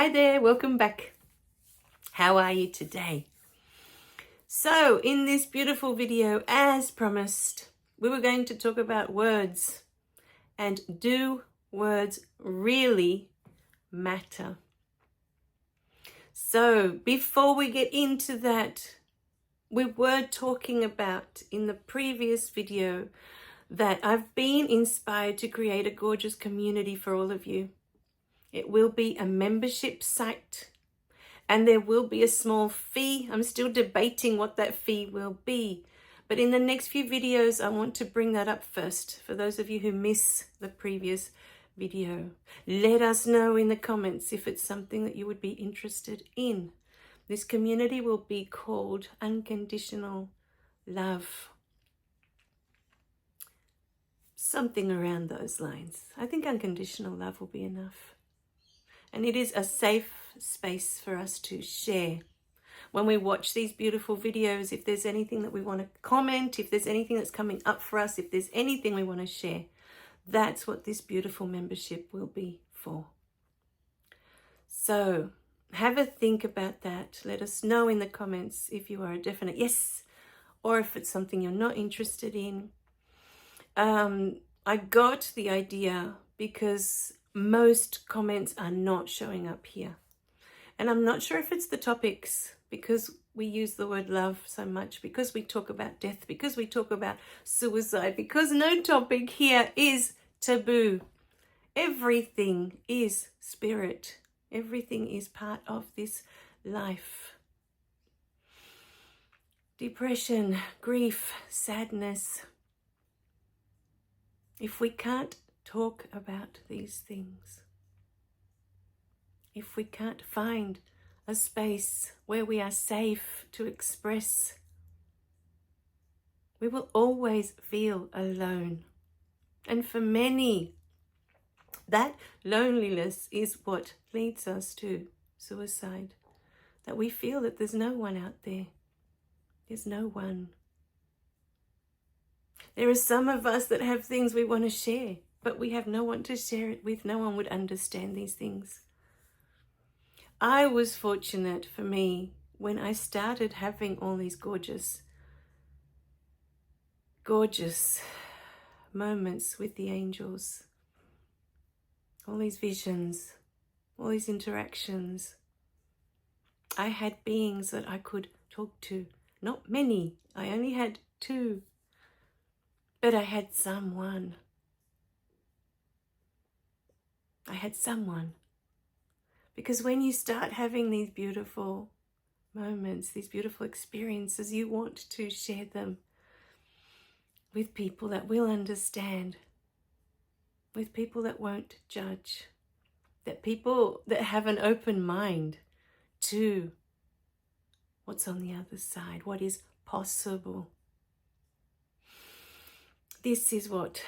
Hi there, welcome back. How are you today? So in this beautiful video, as promised, we were going to talk about words and do words really matter? So before we get into that, we were talking about in the previous video that I've been inspired to create a gorgeous community for all of you. It will be a membership site and there will be a small fee. I'm still debating what that fee will be. But in the next few videos, I want to bring that up first. For those of you who miss the previous video, let us know in the comments if it's something that you would be interested in. This community will be called Unconditional Love. Something around those lines. I think unconditional love will be enough. And it is a safe space for us to share. When we watch these beautiful videos, if there's anything that we want to comment, if there's anything that's coming up for us, if there's anything we want to share, that's what this beautiful membership will be for. So have a think about that. Let us know in the comments if you are a definite yes, or if it's something you're not interested in. I got the idea because most comments are not showing up here. And I'm not sure if it's the topics, because we use the word love so much, because we talk about death, because we talk about suicide, because no topic here is taboo. Everything is spirit. Everything is part of this life. Depression, grief, sadness. If we can't talk about these things, if we can't find a space where we are safe to express, we will always feel alone. And for many, that loneliness is what leads us to suicide. That we feel that there's no one out there. There's no one. There are some of us that have things we want to share, but we have no one to share it with. No one would understand these things. I was fortunate, for me, when I started having all these gorgeous moments with the angels, all these visions, all these interactions. I had beings that I could talk to. Not many. I only had 2. But I had someone. I had someone. Because when you start having these beautiful moments, these beautiful experiences, you want to share them with people that will understand, with people that won't judge, that people that have an open mind to what's on the other side, what is possible. This is what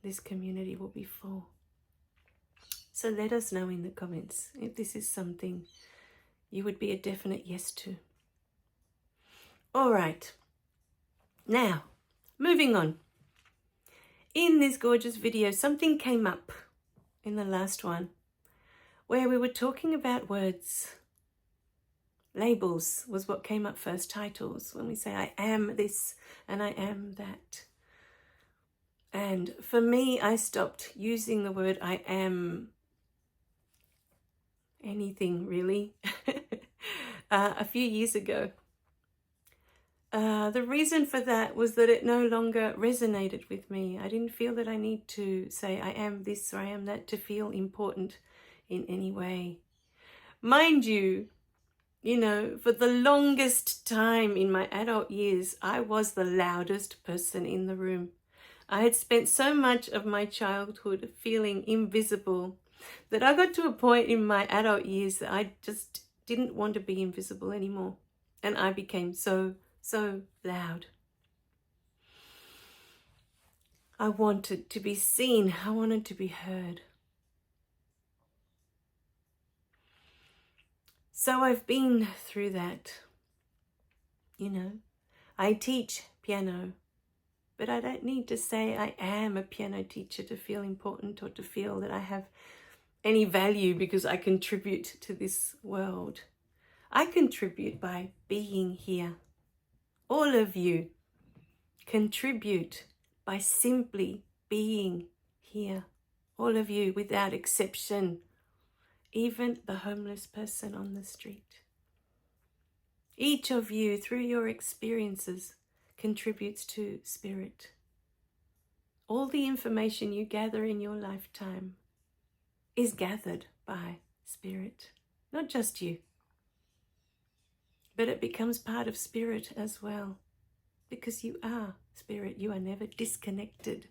this community will be for. So let us know in the comments if this is something you would be a definite yes to. All right. Now, moving on. In this gorgeous video, something came up in the last one where we were talking about words. Labels was what came up first, titles. When we say I am this and I am that. And for me, I stopped using the word I am anything, really, a few years ago. The reason for that was that it no longer resonated with me. I didn't feel that I need to say I am this or I am that to feel important in any way. Mind you, for the longest time in my adult years, I was the loudest person in the room. I had spent so much of my childhood feeling invisible that I got to a point in my adult years that I just didn't want to be invisible anymore. And I became so loud. I wanted to be seen. I wanted to be heard. So I've been through that. I teach piano. But I don't need to say I am a piano teacher to feel important or to feel that I have any value because I contribute to this world. I contribute by being here. All of you contribute by simply being here. All of you without exception, even the homeless person on the street. Each of you, through your experiences, contributes to spirit. All the information you gather in your lifetime is gathered by spirit, not just you, but it becomes part of spirit as well, because you are spirit. You are never disconnected.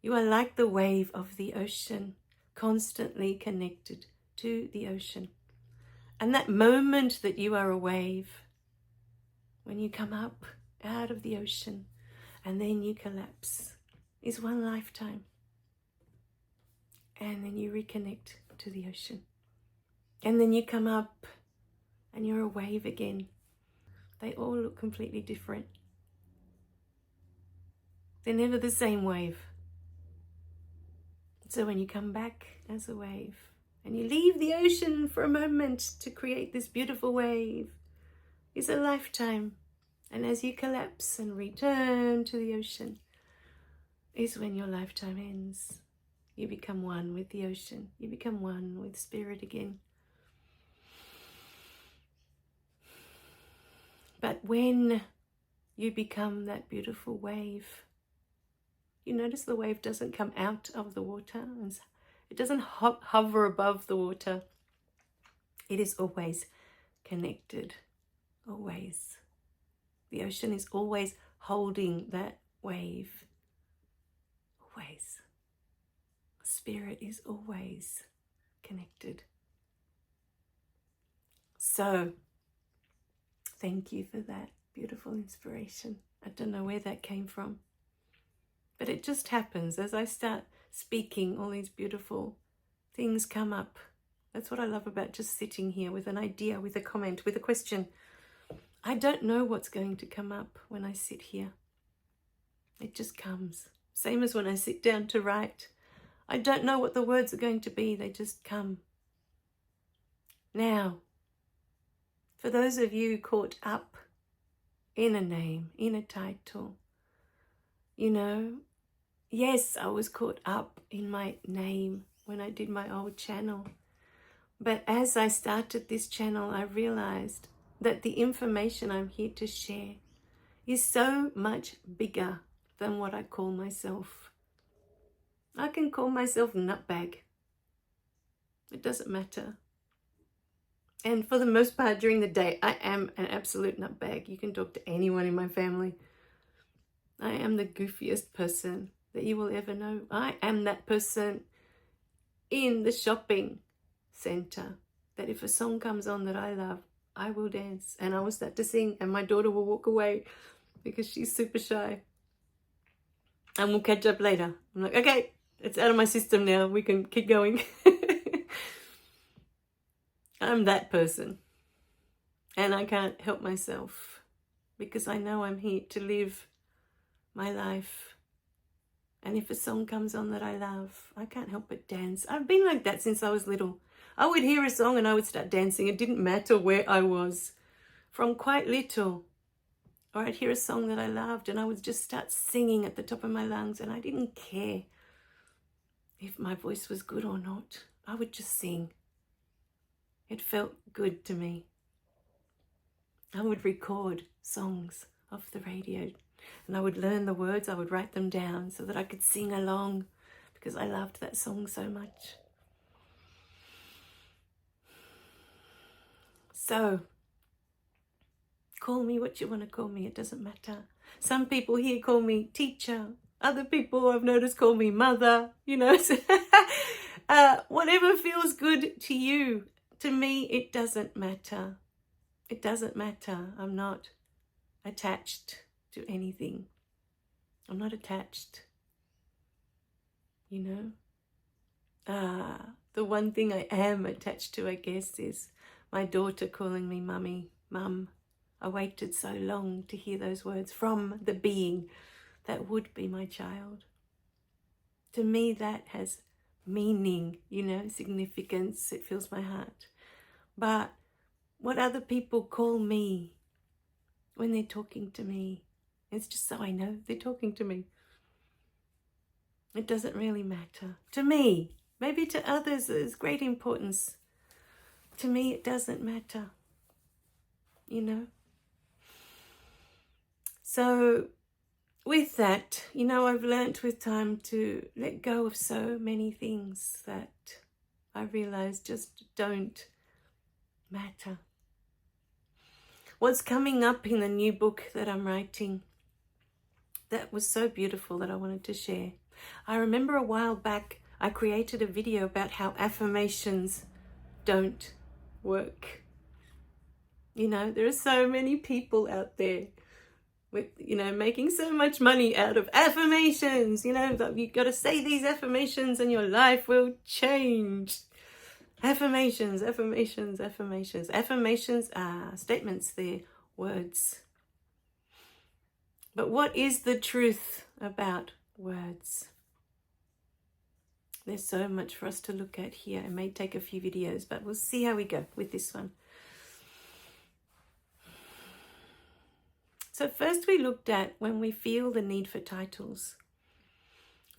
You are like the wave of the ocean, constantly connected to the ocean. And that moment that you are a wave, when you come up out of the ocean and then you collapse, is one lifetime. And then you reconnect to the ocean. And then you come up and you're a wave again. They all look completely different. They're never the same wave. So when you come back as a wave and you leave the ocean for a moment to create this beautiful wave, is a lifetime. And as you collapse and return to the ocean, is when your lifetime ends. You become one with the ocean. You become one with spirit again. But when you become that beautiful wave, you notice the wave doesn't come out of the water. It doesn't hover above the water. It is always connected. Always. The ocean is always holding that wave. Always. Spirit is always connected. So, thank you for that beautiful inspiration. I don't know where that came from, but it just happens. As I start speaking, all these beautiful things come up. That's what I love about just sitting here with an idea, with a comment, with a question. I don't know what's going to come up when I sit here. It just comes. Same as when I sit down to write. I don't know what the words are going to be. They just come. Now, for those of you caught up in a name, in a title, you know, yes, I was caught up in my name when I did my old channel. But as I started this channel, I realized that the information I'm here to share is so much bigger than what I call myself. I can call myself nutbag. It doesn't matter. And for the most part during the day, I am an absolute nutbag. You can talk to anyone in my family. I am the goofiest person that you will ever know. I am that person in the shopping center that if a song comes on that I love, I will dance and I will start to sing and my daughter will walk away because she's super shy. And we'll catch up later. I'm like, okay, it's out of my system now. We can keep going. I'm that person. And I can't help myself because I know I'm here to live my life. And if a song comes on that I love, I can't help but dance. I've been like that since I was little. I would hear a song and I would start dancing. It didn't matter where I was. From quite little. Or I'd hear a song that I loved and I would just start singing at the top of my lungs and I didn't care if my voice was good or not. I would just sing. It felt good to me. I would record songs off the radio and I would learn the words, I would write them down so that I could sing along because I loved that song so much. So, call me what you want to call me, it doesn't matter. Some people here call me teacher. Other people I've noticed call me mother, you know. Whatever feels good to you. To me, it doesn't matter. It doesn't matter. I'm not attached to anything. I'm not attached. You know. The one thing I am attached to, I guess, is my daughter calling me mummy, mum. I waited so long to hear those words from the being that would be my child. To me, that has meaning, significance. It fills my heart. But what other people call me when they're talking to me, it's just so I know they're talking to me. It doesn't really matter. To me, maybe to others there's great importance. To me, it doesn't matter, So with that, I've learnt with time to let go of so many things that I realize just don't matter. What's coming up in the new book that I'm writing, that was so beautiful that I wanted to share. I remember a while back, I created a video about how affirmations don't work. There are so many people out there with, making so much money out of affirmations, that you've got to say these affirmations and your life will change. Affirmations, affirmations, affirmations. Affirmations are statements, they're words. But what is the truth about words? There's so much for us to look at here. It may take a few videos, but we'll see how we go with this one. So first we looked at when we feel the need for titles.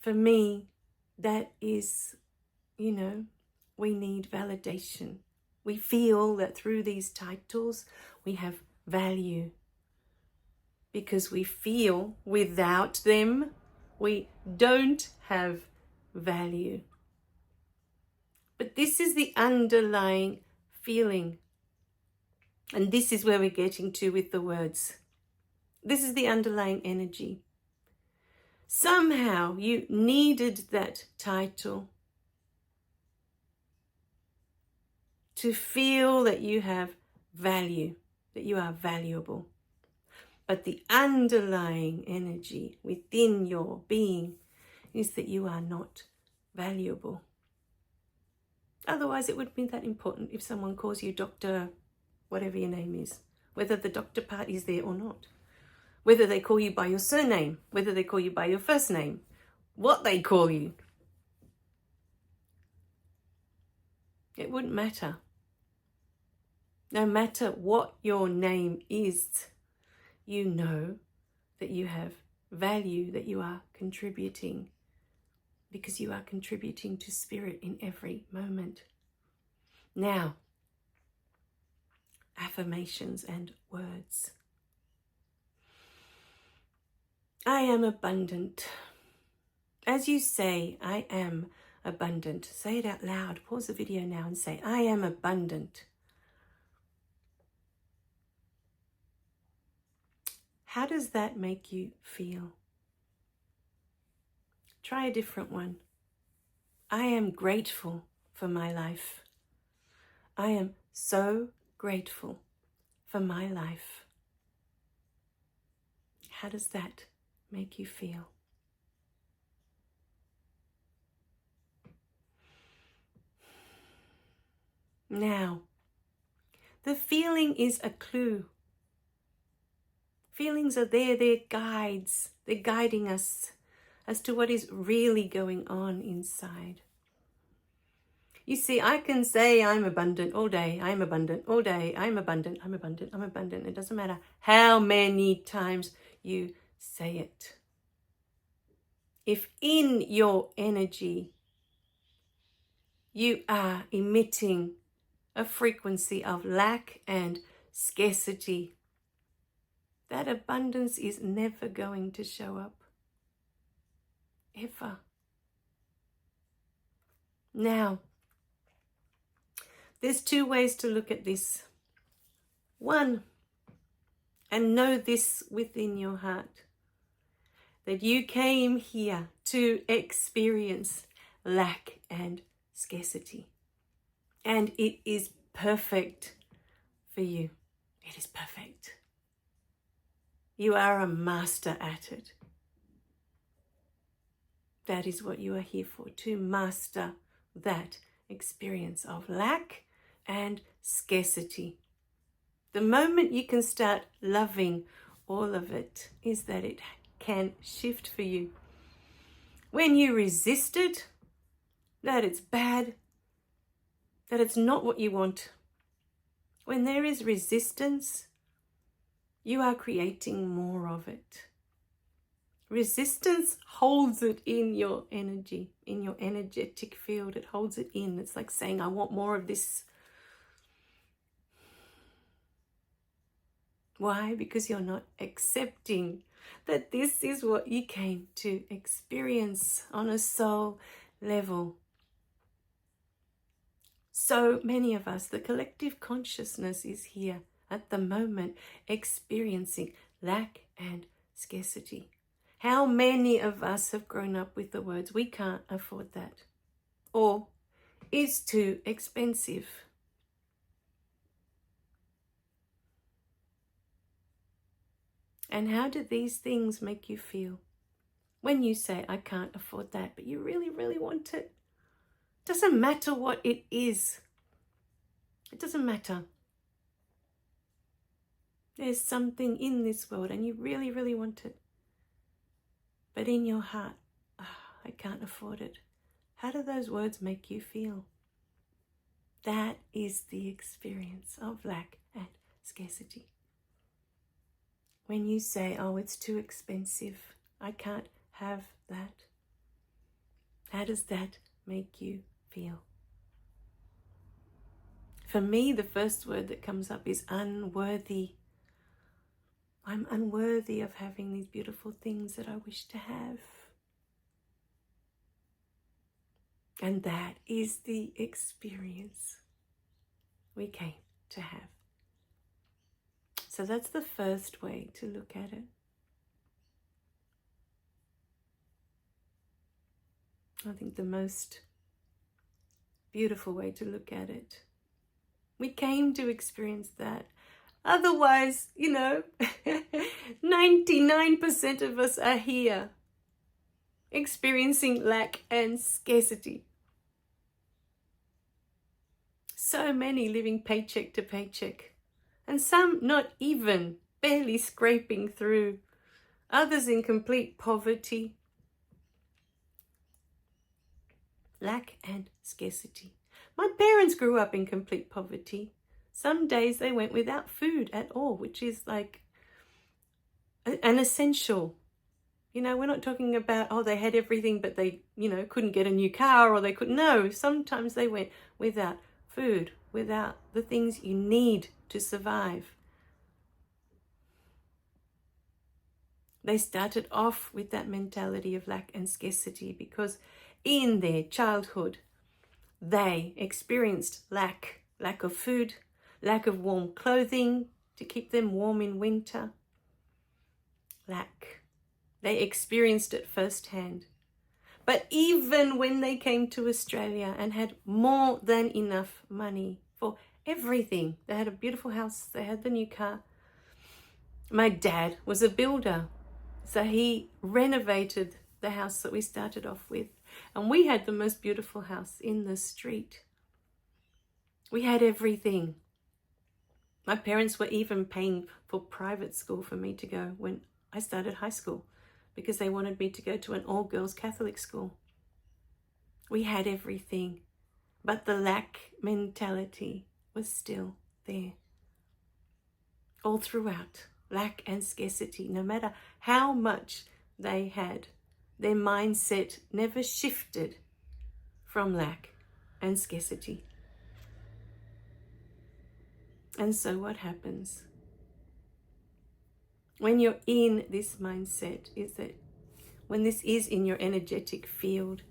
For me, that is, we need validation. We feel that through these titles, we have value. Because we feel without them, we don't have value. But this is the underlying feeling. And this is where we're getting to with the words. This is the underlying energy. Somehow you needed that title to feel that you have value, that you are valuable. But the underlying energy within your being is that you are not valuable. Otherwise, it wouldn't be that important if someone calls you Dr. whatever your name is, whether the doctor part is there or not. Whether they call you by your surname, whether they call you by your first name, what they call you. It wouldn't matter. No matter what your name is, you know that you have value, that you are contributing, because you are contributing to spirit in every moment. Now, affirmations and words. I am abundant. As you say, I am abundant. Say it out loud. Pause the video now and say, I am abundant. How does that make you feel? Try a different one. I am grateful for my life. I am so grateful for my life. How does that make you feel? Now, the feeling is a clue. Feelings are there, they're guides. They're guiding us as to what is really going on inside. You see, I can say I'm abundant all day, I'm abundant all day, I'm abundant, I'm abundant, I'm abundant. It doesn't matter how many times you say it. If in your energy you are emitting a frequency of lack and scarcity, that abundance is never going to show up. Ever. Now, there's two ways to look at this. One, and know this within your heart, that you came here to experience lack and scarcity. And it is perfect for you. It is perfect. You are a master at it. That is what you are here for, to master that experience of lack and scarcity. The moment you can start loving all of it is that it can shift for you. When you resisted, that it's bad, that it's not what you want. When there is resistance, you are creating more of it. Resistance holds it in your energy, in your energetic field. It holds it in. It's like saying, I want more of this. Why? Because you're not accepting that this is what you came to experience on a soul level. So many of us, the collective consciousness is here at the moment experiencing lack and scarcity. How many of us have grown up with the words, we can't afford that, or it's too expensive? And how do these things make you feel when you say, I can't afford that, but you really, really want it? Doesn't matter what it is. It doesn't matter. There's something in this world and you really, really want it. But in your heart, I can't afford it. How do those words make you feel? That is the experience of lack and scarcity. When you say, oh, it's too expensive, I can't have that. How does that make you feel? For me, the first word that comes up is unworthy. I'm unworthy of having these beautiful things that I wish to have. And that is the experience we came to have. So that's the first way to look at it. I think the most beautiful way to look at it. We came to experience that. Otherwise, 99% of us are here experiencing lack and scarcity. So many living paycheck to paycheck. And some not even, barely scraping through. Others in complete poverty. Lack and scarcity. My parents grew up in complete poverty. Some days they went without food at all, which is like an essential. We're not talking about, oh, they had everything, but they, couldn't get a new car or they couldn't. No, sometimes they went without food, without the things you need to survive. They started off with that mentality of lack and scarcity because in their childhood, they experienced lack of food, lack of warm clothing to keep them warm in winter. Lack. They experienced it firsthand. But even when they came to Australia and had more than enough money for everything, they had a beautiful house, they had the new car. My dad was a builder, so he renovated the house that we started off with. And we had the most beautiful house in the street. We had everything. My parents were even paying for private school for me to go when I started high school because they wanted me to go to an all-girls Catholic school. We had everything, but the lack mentality was still there. All throughout, lack and scarcity, no matter how much they had, their mindset never shifted from lack and scarcity. And so what happens when you're in this mindset is that when this is in your energetic field,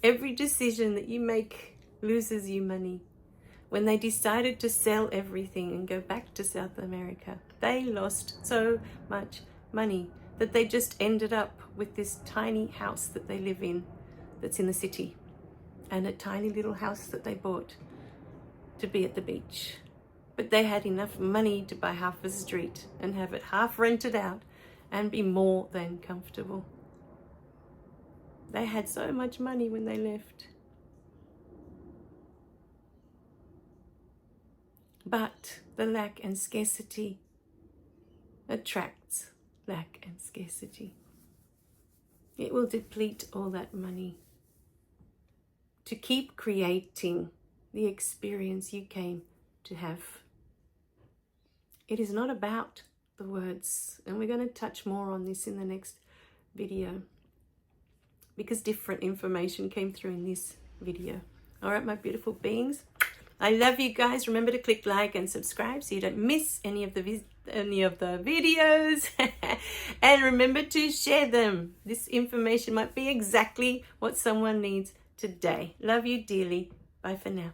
every decision that you make loses you money. When they decided to sell everything and go back to South America, they lost so much money that they just ended up with this tiny house that they live in that's in the city and a tiny little house that they bought to be at the beach. But they had enough money to buy half a street and have it half rented out and be more than comfortable. They had so much money when they left. But the lack and scarcity attracts lack and scarcity. It will deplete all that money. to keep creating the experience you came to have. It is not about the words, and we're going to touch more on this in the next video because different information came through in this video. All right, my beautiful beings, I love you guys. Remember to click like and subscribe so you don't miss any of the videos. And remember to share them. This information might be exactly what someone needs today. Love you dearly. Bye for now.